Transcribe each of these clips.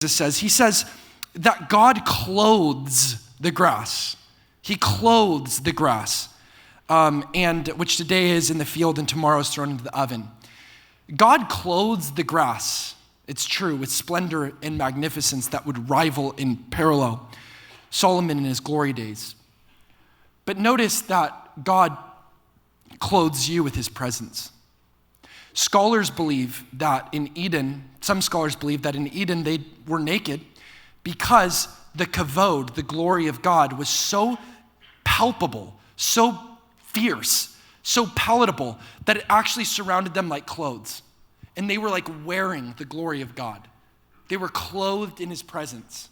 He says that God clothes the grass. He clothes the grass, and which today is in the field and tomorrow is thrown into the oven. God clothes the grass, it's true, with splendor and magnificence that would rival in parallel Solomon in his glory days. But notice that God clothes you with his presence. Scholars believe that in Eden, some scholars believe that in Eden they were naked because the kavod, the glory of God, was so palpable, so fierce, so palatable that it actually surrounded them like clothes. And they were like wearing the glory of God. They were clothed in his presence.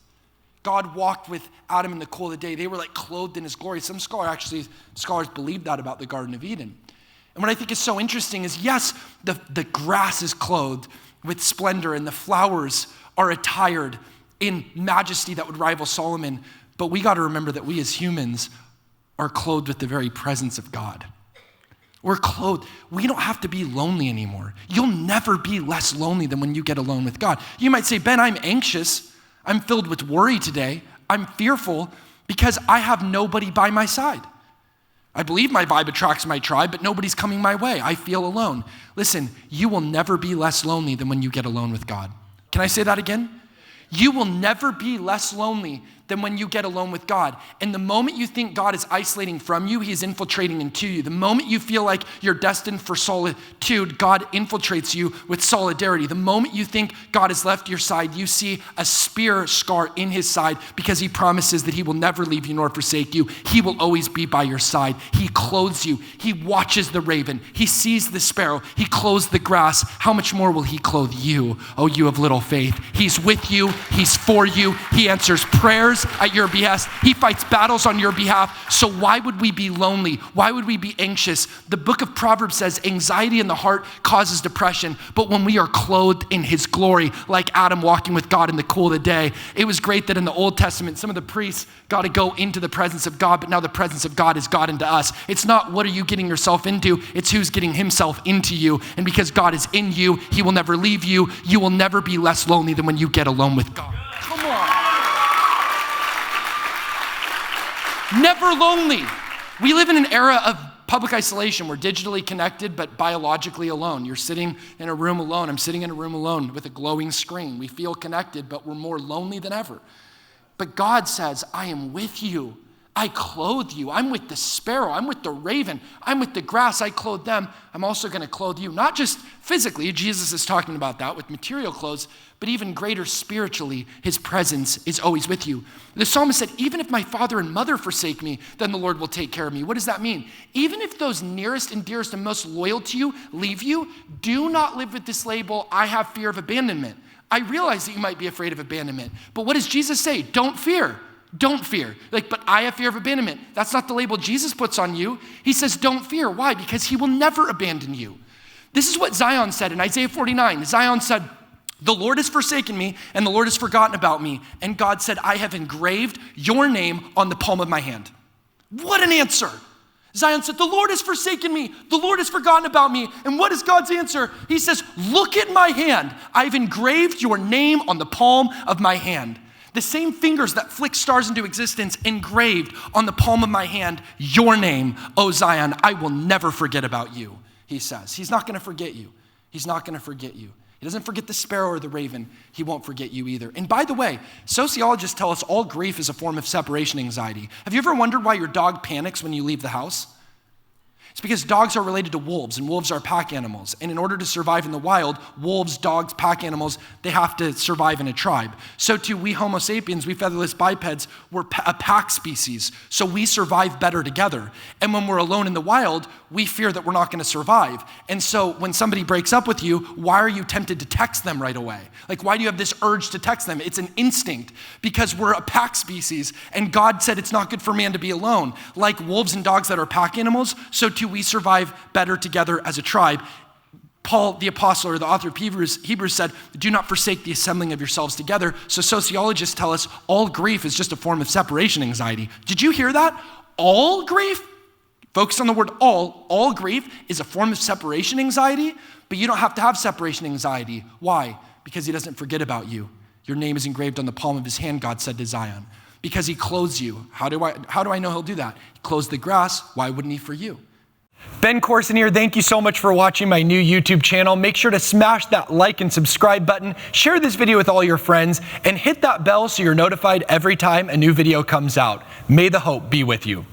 God walked with Adam in the cool of the day. They were like clothed in his glory. Some scholars believe that about the Garden of Eden. And what I think is so interesting is, yes, the grass is clothed with splendor and the flowers are attired in majesty that would rival Solomon, but we got to remember that we as humans are clothed with the very presence of God. We're clothed. We don't have to be lonely anymore. You'll never be less lonely than when you get alone with God. You might say, Ben, I'm anxious. I'm filled with worry today. I'm fearful because I have nobody by my side. I believe my vibe attracts my tribe, but nobody's coming my way. I feel alone. Listen, you will never be less lonely than when you get alone with God. Can I say that again? You will never be less lonely than when you get alone with God. And the moment you think God is isolating from you, he is infiltrating into you. The moment you feel like you're destined for solitude, God infiltrates you with solidarity. The moment you think God has left your side, you see a spear scar in his side because he promises that he will never leave you nor forsake you. He will always be by your side. He clothes you. He watches the raven. He sees the sparrow. He clothes the grass. How much more will he clothe you, oh you of little faith? He's with you. He's for you. He answers prayers at your behest. He fights battles on your behalf. So why would we be lonely? Why would we be anxious? The book of Proverbs says anxiety in the heart causes depression, but when we are clothed in his glory, like Adam walking with God in the cool of the day, it was great that in the Old Testament, some of the priests got to go into the presence of God, but now the presence of God is God into us. It's not what are you getting yourself into, it's who's getting himself into you. And because God is in you, he will never leave you. You will never be less lonely than when you get alone with God. Come on. Never lonely. We live in an era of public isolation. We're digitally connected, but biologically alone. You're sitting in a room alone. I'm sitting in a room alone with a glowing screen. We feel connected, but we're more lonely than ever. But God says, I am with you. I clothe you. I'm with the sparrow. I'm with the raven. I'm with the grass. I clothe them. I'm also going to clothe you. Not just physically, Jesus is talking about that with material clothes, but even greater spiritually, his presence is always with you. The psalmist said, even if my father and mother forsake me, then the Lord will take care of me. What does that mean? Even if those nearest and dearest and most loyal to you leave you, do not live with this label, I have fear of abandonment. I realize that you might be afraid of abandonment, but what does Jesus say? Don't fear. Don't fear. But I have fear of abandonment. That's not the label Jesus puts on you. He says, don't fear. Why? Because he will never abandon you. This is what Zion said in Isaiah 49. Zion said, the Lord has forsaken me and the Lord has forgotten about me. And God said, I have engraved your name on the palm of my hand. What an answer. Zion said, the Lord has forsaken me. The Lord has forgotten about me. And what is God's answer? He says, look at my hand. I've engraved your name on the palm of my hand. The same fingers that flick stars into existence engraved on the palm of my hand, your name, O Zion, I will never forget about you, he says. He's not going to forget you. He's not going to forget you. He doesn't forget the sparrow or the raven. He won't forget you either. And by the way, sociologists tell us all grief is a form of separation anxiety. Have you ever wondered why your dog panics when you leave the house? It's because dogs are related to wolves, and wolves are pack animals. And in order to survive in the wild, wolves, dogs, pack animals, they have to survive in a tribe. So too, we Homo sapiens, we featherless bipeds, we're a pack species. So we survive better together. And when we're alone in the wild, we fear that we're not going to survive. And so when somebody breaks up with you, why are you tempted to text them right away? Why do you have this urge to text them? It's an instinct because we're a pack species. And God said it's not good for man to be alone. Like wolves and dogs that are pack animals, so too we survive better together as a tribe. Paul, the apostle or the author of Hebrews said, do not forsake the assembling of yourselves together. So sociologists tell us all grief is just a form of separation anxiety. Did you hear that? All grief? Focus on the word all grief is a form of separation anxiety, but you don't have to have separation anxiety. Why? Because he doesn't forget about you. Your name is engraved on the palm of his hand, God said to Zion, because he clothes you. How do I know he'll do that? He clothes the grass. Why wouldn't he for you? Ben Courson here. Thank you so much for watching my new YouTube channel. Make sure to smash that like and subscribe button, share this video with all your friends, and hit that bell so you're notified every time a new video comes out. May the hope be with you.